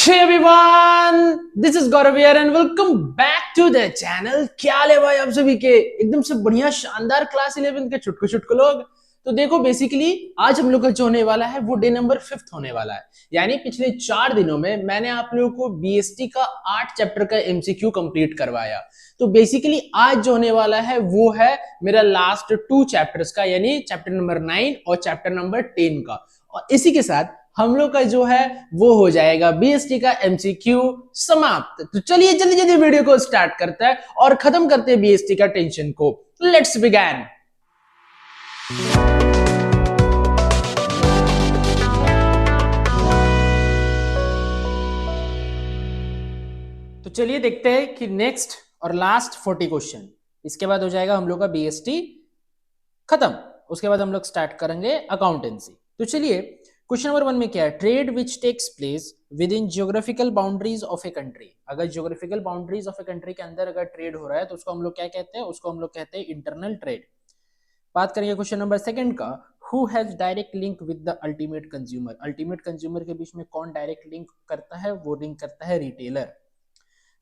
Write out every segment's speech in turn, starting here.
Hey everyone, this is Gaurav here and welcome back to the channel। क्या हाल है भाई आप सभी के? एकदम से बढ़िया शानदार क्लास 11 के चुटकु चुटकु लोग। तो देखो बेसिकली आज हम लोग का जो होने वाला है वो डे नंबर 5 होने वाला है। यानी पिछले 4 दिनों में मैंने आप लोगों को बीएसटी का 8 चैप्टर का एमसीक्यू कंप्लीट करवाया। तो बेसिकली आज जो होने वाला है वो है मेरा लास्ट 2 चैप्टर्स का, यानी चैप्टर नंबर 9 और चैप्टर नंबर 10 का। और इसी के साथ हम लोग का जो है वो हो जाएगा बीएसटी का एमसीक्यू समाप्त। तो चलिए जल्दी जल्दी वीडियो को स्टार्ट करते हैं और खत्म करते हैं बीएसटी का टेंशन को। Let's begin. तो चलिए देखते हैं कि नेक्स्ट और लास्ट 40 क्वेश्चन, इसके बाद हो जाएगा हम लोग का बीएसटी खत्म। उसके बाद हम लोग स्टार्ट करेंगे अकाउंटेंसी। तो चलिए क्वेश्चन नंबर 1 में क्या है? Trade which takes place within geographical boundaries of a country. अगर geographical boundaries of a country के अंदर अगर ट्रेड हो रहा है तो उसको हम लोग क्या कहते हैं? उसको हम लोग कहते हैं इंटरनल ट्रेड। बात करेंगे क्वेश्चन नंबर 2 का, who has direct link with the ultimate consumer. Ultimate consumer के बीच में कौन डायरेक्ट लिंक करता है? वो लिंक करता है रिटेलर।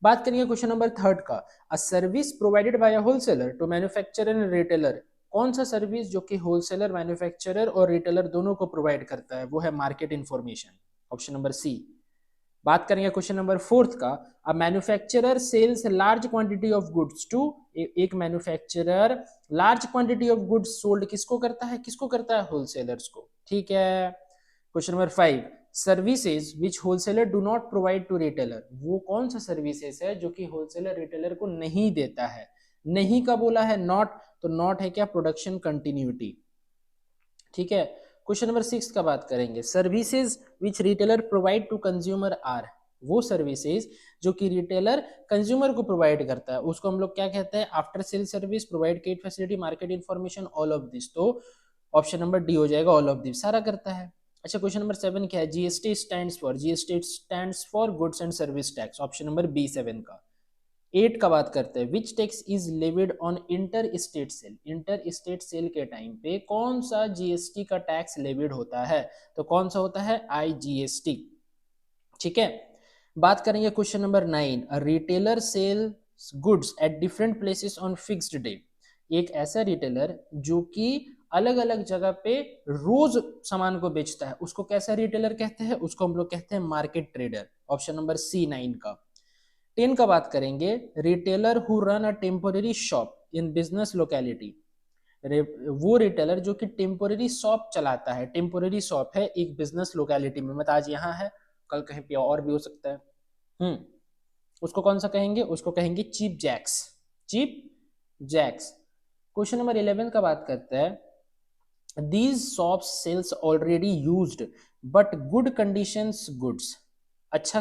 बात करेंगे क्वेश्चन नंबर 3 का, a service provided by a wholesaler to manufacturer and retailer. कौन सा सर्विस जो कि होलसेलर, मैन्युफैक्चरर और रिटेलर दोनों को प्रोवाइड करता है? वो है market information, option number C. बात करेंगे क्वेश्चन नंबर 4 का, a manufacturer sells large quantity of goods to. एक manufacturer large quantity of goods sold किसको करता है? किसको करता है? होलसेलर्स को। ठीक है। Question number 5, services which wholesaler do not provide to retailer. वो कौन सा सर्विसेज है जो कि होलसेलर रिटेलर को नहीं देता है? नहीं का बोला है नॉट, तो नॉट है क्या? Production continuity. ठीक है। क्वेश्चन नंबर 6 का बात करेंगे, services which retailer provide to consumer are. वो सर्विसेज जो कि रिटेलर कंज्यूमर को प्रोवाइड करता है उसको हम लोग क्या कहते हैं? After sale service, provide credit facility, market information, all of this. तो ऑप्शन नंबर डी हो जाएगा, ऑल ऑफ दिस सारा करता है। अच्छा, क्वेश्चन नंबर 7 क्या है? GST stands for. GST stands for goods and service tax, option number B 7 का। 8 का बात करते हैं, which tax is levied on inter state sale. Inter state sale के टाइम पे कौन सा जीएसटी का टैक्स लेविड होता है? तो कौन सा होता है? आईजीएसटी। ठीक है। बात करेंगे question number 9, retailer sell goods at different places on fixed day. एक ऐसा रिटेलर जो कि अलग अलग जगह पे रोज सामान को बेचता है उसको कैसा रिटेलर कहते हैं? उसको हम लोग कहते हैं market trader, option number C 9 का। 10 का बात करेंगे, retailer who run a temporary shop in business locality. वो रिटेलर जो कि टेम्पोररी शॉप चलाता है। टेम्पोररी शॉप है एक बिजनेस लोकेलिटी में, मतलब आज यहाँ है कल कहीं पे और भी हो सकता है। उसको कौन सा कहेंगे? उसको कहेंगे cheap jacks. Cheap jacks. Question number 11 का बात करते हैं, these shops sells already used but good conditions goods। अच्छा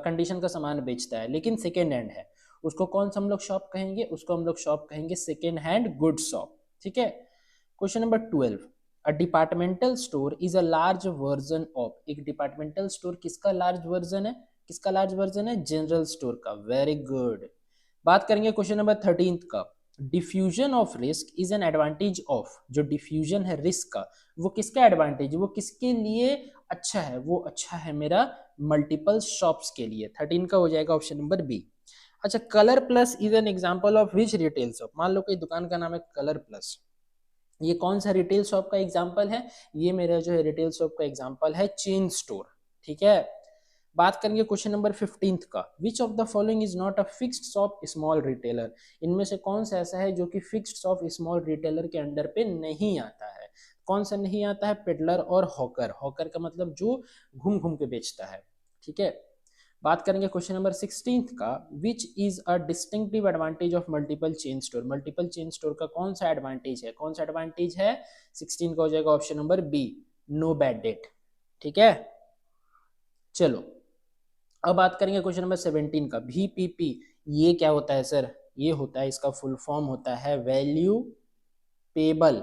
कंडीशन का सामान बेचता है लेकिन सेकेंड हैंड है, उसको कौन सा हम लोग शॉप कहेंगे? उसको हम लोग शॉप कहेंगे सेकेंड हैंड गुड शॉप। ठीक है। Question number 12, a departmental store is a large version of. एक डिपार्टमेंटल स्टोर किसका लार्ज वर्जन है? किसका लार्ज वर्जन है? जनरल स्टोर का। Very good. बात करेंगे क्वेश्चन नंबर 13 का, diffusion of risk is an advantage of. जो डिफ्यूजन है रिस्क का वो किसका एडवांटेज? वो किसके लिए अच्छा है? वो अच्छा है मेरा मल्टीपल शॉप्स के लिए। 13 का हो जाएगा ऑप्शन नंबर बी। अच्छा, colour plus is an example of which retail shop. मान लो कोई दुकान का नाम है कलर प्लस, ये कौन सा रिटेल शॉप का एग्जांपल है? ये मेरा जो है रिटेल शॉप का एग्जांपल है चेन स्टोर। ठीक है। बात करेंगे क्वेश्चन नंबर 15 का, which of the following is not a fixed shop small retailer. इनमें से कौन सा ऐसा है जो कि फिक्स्ड शॉप स्मॉल रिटेलर के अंडर पे नहीं आता है? कौन सा नहीं आता है? पेडलर और हॉकर। हॉकर का मतलब जो घूम घूम के बेचता है। ठीक है। बात करेंगे क्वेश्चन नंबर 16 का, which is a distinctive advantage of multiple chain store. Multiple chain store का कौन सा एडवांटेज है? कौन सा एडवांटेज है? 16 का हो जाएगा option number B, no bad debt. ठीक है। चलो अब बात करेंगे क्वेश्चन नंबर 17 का, VPP। ये क्या होता है सर? ये होता है, इसका फुल फॉर्म होता है value payable,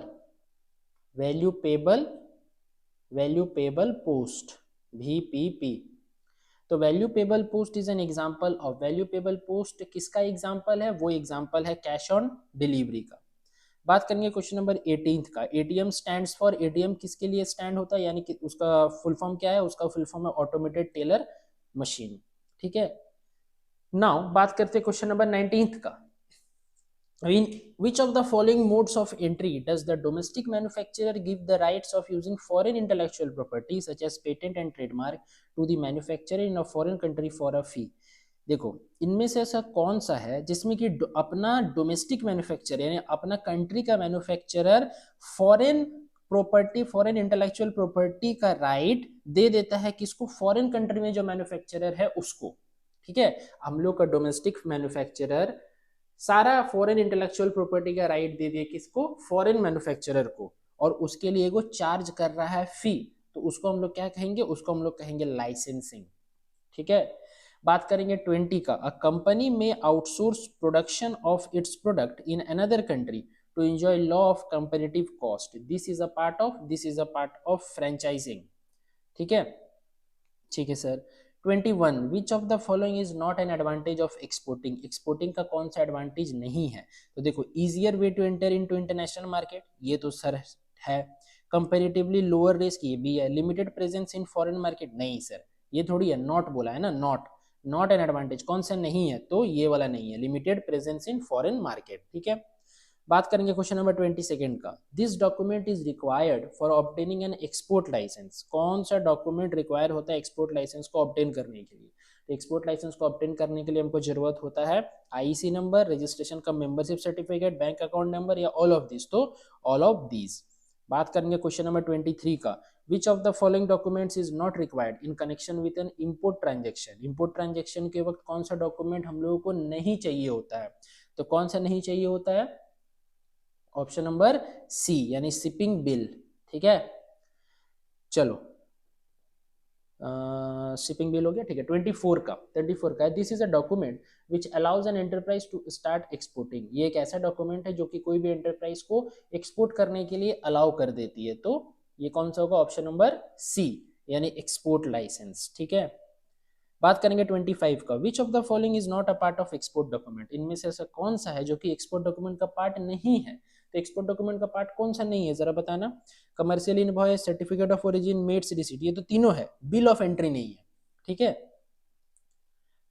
value payable, value payable post, VPP। तो value payable post is an example of. Value payable post किसका एग्जांपल है? वो एग्जांपल है कैश ऑन डिलीवरी का। बात करेंगे क्वेश्चन नंबर 18 का, एटीएम स्टैंड्स फॉर। एटीएम किसके लिए स्टैंड होता है? यानी कि उसका फुल फॉर्म क्या है? उसका फुल फॉर्म है ऑटोमेटेड टेलर मशीन। ठीक है, नाउ बात करते हैं क्वेश्चन नंबर 19 का। In which of the following modes of entry does the domestic manufacturer give the rights of using foreign intellectual property such as patent and trademark to the manufacturer in a foreign country for a fee? देखो, इनमें से ऐसा कौन सा है जिसमें कि अपना डोमेस्टिक मैन्युफैक्चरर यानी अपना कंट्री का manufacturer foreign property, foreign intellectual property का राइट दे देता है किसको? फॉरेन कंट्री में जो मैन्युफैक्चरर है उसको। ठीक है, हम लोग का डोमेस्टिक मैन्युफैक्चरर सारा फॉरेन इंटेलेक्चुअल प्रॉपर्टी का राइट दे दिए किसको? फॉरेन मैन्युफैक्चरर को, और उसके लिए वो चार्ज कर रहा है फी, तो उसको हम लोग क्या कहेंगे? उसको हम लोग कहेंगे लाइसेंसिंग। ठीक है, बात करेंगे 20 का। अ कंपनी में outsource production of its product in another country to enjoy law of comparative cost, this is a part of franchising. ठीक है, ठीक है sir. 21 which of the following is not an advantage of exporting, exporting का कौन सा advantage नहीं है? तो देखो, easier way to enter into international market, ये तो सर है। कंपैरेटिवली लोअर रिस्क, ये भी है। Limited presence in foreign market, नहीं सर, ये थोड़ी है, नॉट बोला है ना, नॉट एन एडवांटेज, कौन सा नहीं है? तो ये वाला नहीं है, limited presence in foreign market. ठीक है, बात करेंगे क्वेश्चन नंबर 22 का। This document is required for obtaining an export licence, कौन सा डॉक्यूमेंट रिक्वायर होता है एक्सपोर्ट लाइसेंस को ऑब्टेन करने के लिए? तो एक्सपोर्ट लाइसेंस को ऑब्टेन करने के लिए हमको जरूरत होता है आईसी नंबर, रजिस्ट्रेशन का membership certificate, bank account number, या ऑल ऑफ दिस, तो ऑल ऑफ दीज। बात करेंगे क्वेश्चन नंबर 23 का। Which of the following documents is not required in connection with N import transaction, import transaction के वक्त कौन सा डॉक्यूमेंट हम लोगों को नहीं चाहिए होता है? तो कौन सा नहीं चाहिए होता है? ऑप्शन नंबर सी, यानी शिपिंग बिल। ठीक है, चलो शिपिंग बिल हो गया। ठीक है, 34 का this is a document which allows an enterprise to start exporting, ये एक ऐसा डॉक्यूमेंट है जो कि कोई भी एंटरप्राइज को एक्सपोर्ट करने के लिए अलाउ कर देती है, तो ये कौन सा होगा? ऑप्शन नंबर सी, यानी एक्सपोर्ट लाइसेंस। ठीक है, बात करेंगे 25 का। Which of the following is not a part of export document, इनमें से ऐसा कौन सा है जो कि एक्सपोर्ट डॉक्यूमेंट का पार्ट नहीं है? तो एक्सपोर्ट डॉक्यूमेंट का पार्ट कौन सा नहीं है, जरा बताना। Commercial invoice, certificate of origin, mate's receipt, ये तो तीनों है, बिल ऑफ एंट्री नहीं है। ठीक है,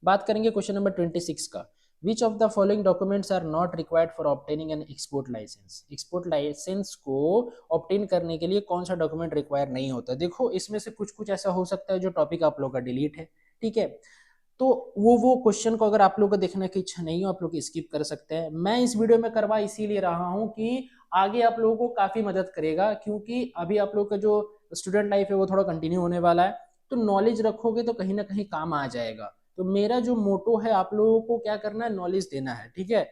बात करेंगे क्वेश्चन नंबर 26 का। Which of the following documents are not required for obtaining an export licence, export licence को ऑब्टेन करने के लिए कौन सा डॉक्यूमेंट रिक्वायर नहीं होता? देखो, इसमें से कुछ कुछ ऐसा हो सकता है जो टॉपिक आप लोग का डिलीट है। ठीक है, तो वो क्वेश्चन को अगर आप लोग को देखने की इच्छा नहीं हो, आप लोग स्किप कर सकते हैं। मैं इस वीडियो में करवा इसीलिए रहा हूं कि आगे आप लोगों को काफी मदद करेगा, क्योंकि अभी आप लोग का जो स्टूडेंट लाइफ है वो थोड़ा कंटिन्यू होने वाला है, तो नॉलेज रखोगे तो कहीं ना कहीं काम आ जाएगा। तो मेरा जो मोटो है, आप लोगों को क्या करना है? नॉलेज देना है। ठीक है,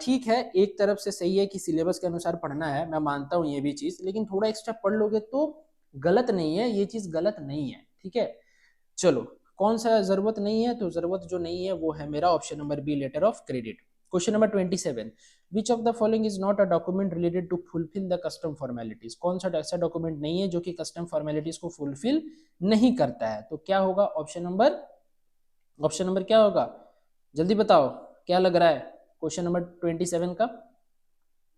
ठीक है, एक तरफ से सही है कि सिलेबस के अनुसार पढ़ना है, मैं मानता हूँ ये भी चीज, लेकिन थोड़ा एक्स्ट्रा पढ़ लोगे तो गलत नहीं है, ये चीज गलत नहीं है। ठीक है, चलो, कौन सा जरूरत नहीं है? तो जरूरत जो नहीं है वो है मेरा option number B, letter of credit. Question number 27, which of the following is not a document related to fulfil the custom formalities, कौन सा ऐसा डॉक्यूमेंट नहीं है जो कि कस्टम फॉर्मेलिटीज को फुलफिल नहीं करता है? तो क्या होगा? ऑप्शन नंबर क्या होगा? जल्दी बताओ, क्या लग रहा है क्वेश्चन नंबर 27 का?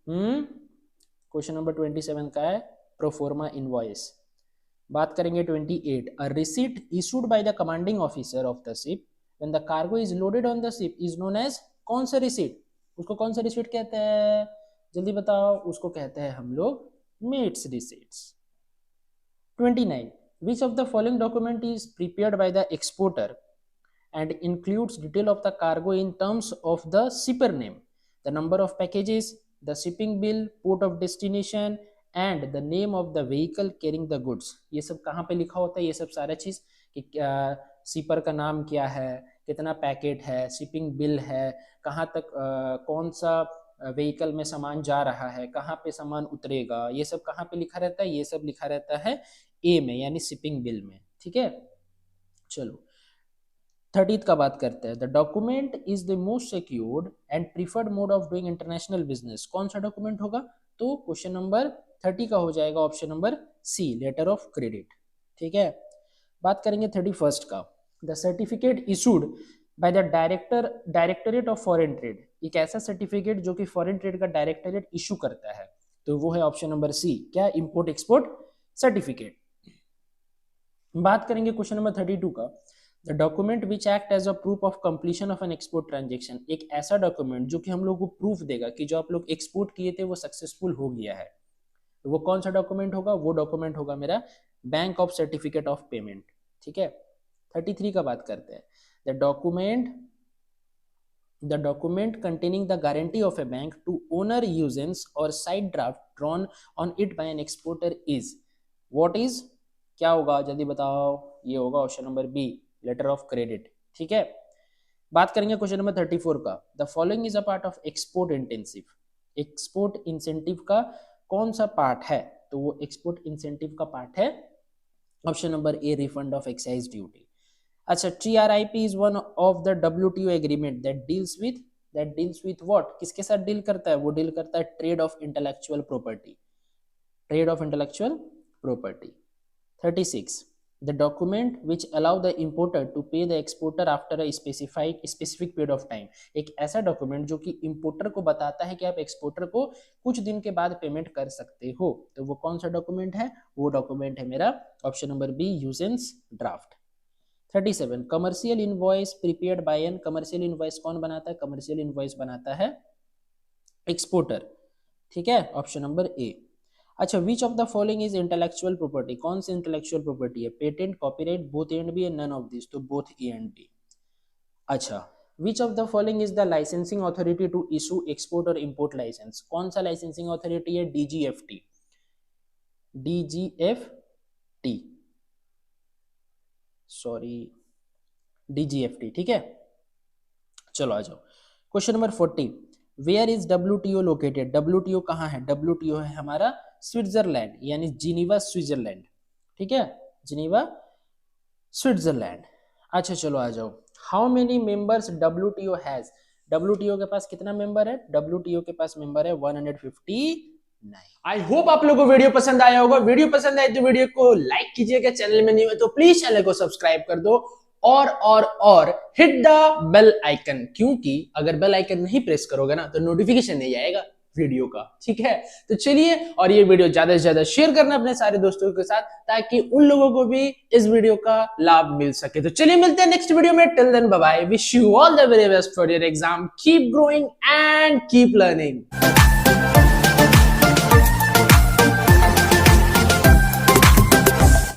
क्वेश्चन नंबर 27 का है प्रोफोर्मा इनवॉइस। बात करेंगे 28, a receipt issued by the commanding officer of the ship when the cargo is loaded on the ship is known as, कौन सा रिसीट? उसको कौन सा रिसीट कहते हैं? जल्दी बताओ, उसको कहते हैं हम लोग mats receipts. 29, which of the following document is prepared by the exporter and includes detail of the cargo in terms of the shipper name, the number of packages, the shipping bill, port of destination and the name of the vehicle carrying the goods? ये सब कहाँ पे लिखा होता है? ये सब सारा चीज कि शिपर का नाम क्या है, कितना पैकेट है, शिपिंग बिल है, कहाँ तक कौन सा व्हीकल में सामान जा रहा है, कहाँ पे सामान उतरेगा, ये सब कहाँ पे लिखा रहता है? ये सब लिखा रहता है ए में, यानी शिपिंग बिल में। ठीक है, चलो 30 का बात करते हैं। The document is the most secured and preferred mode of doing international business, कौन सा डॉक्यूमेंट होगा? तो क्वेश्चन नंबर 30 का हो जाएगा option number C, letter of credit. ठीक है, बात करेंगे 31 का। The certificate issued by the directorate of foreign trade, एक ऐसा सर्टिफिकेट जो कि फॉरेन ट्रेड का डायरेक्टरेट इशू करता है, तो वो है ऑप्शन नंबर सी, क्या? Import export certificate. बात करेंगे क्वेश्चन नंबर 32 का। The document which act as a proof of completion of an export transaction, एक ऐसा डॉक्यूमेंट जो कि हम लोग को प्रूफ देगा कि जो आप लोग एक्सपोर्ट किए थे वो सक्सेसफुल हो गया है। तो वो कौन सा डॉक्यूमेंट होगा? वो डॉक्यूमेंट होगा मेरा bank of certificate of payment. ठीक है, 33 का बात करते हैं। The document containing the guarantee of a bank to owner usance or side draft drawn on it by an exporter is what is, क्या होगा जल्दी बताओ? ये होगा option number B, letter of credit. ठीक है, बात करेंगे क्वेश्चन नंबर 34 का। The following is a part of export intensive, export incentive का कौन सा पार्ट है? तो वो एक्सपोर्ट इंसेंटिव का पार्ट है option number A, refund of excise duty. अच्छा, TRIP is one of the WTO agreement that deals with what? किसके साथ डील करता है? वो डील करता है trade off intellectual property, trade off intellectual property. 36, the document which allow the importer to pay the exporter after a specific period of time, एक ऐसा document जो कि इंपोर्टर को बताता है कि आप एक्सपोर्टर को कुछ दिन के बाद पेमेंट कर सकते हो। तो वो कौन सा डॉक्यूमेंट है? वो डॉक्यूमेंट है मेरा option number B, usance draft. 37, commercial invoice prepared by an, commercial invoice कौन बनाता है? कमर्शियल इनवॉइस बनाता है एक्सपोर्टर। ठीक है, ऑप्शन नंबर ए। अच्छा, which of the following is intellectual property, कौन सी इंटेलेक्चुअल प्रॉपर्टी है? Patent, copyright, both A and B, none of this, तो बोथ ए एंड बी। अच्छा, which of the following is the licensing authority to issue export और import licence, कौन सा licensing authority है? DGFT, DGFT, ठीक है। चलो आ जाओ question number 40, where is WTO located, WTO कहाँ है? WTO है हमारा स्विट्जरलैंड, यानी जिनीवा स्विट्जरलैंड। ठीक है, जिनीवा स्विट्जरलैंड। अच्छा चलो आ जाओ, how many members WTO has, WTO के पास कितना मेंबर है? WTO के पास मेंबर है 159। आई होप आप लोगों को वीडियो पसंद आया होगा। वीडियो पसंद आए तो वीडियो को लाइक कीजिएगा, चैनल में नहीं हो तो प्लीज चैनल को सब्सक्राइब कर दो और हिट द बेल आइकन, क्योंकि अगर बेल आइकन नहीं प्रेस करोगे ना तो नोटिफिकेशन नहीं आएगा वीडियो का। ठीक है, तो चलिए, और ये वीडियो ज्यादा से ज्यादा शेयर करना अपने सारे दोस्तों के साथ, ताकि उन लोगों को भी इस वीडियो का लाभ मिल सके। तो चलिए मिलते हैं नेक्स्ट वीडियो में। Till then bye bye, wish you all the very best for your exam, keep growing and keep learning.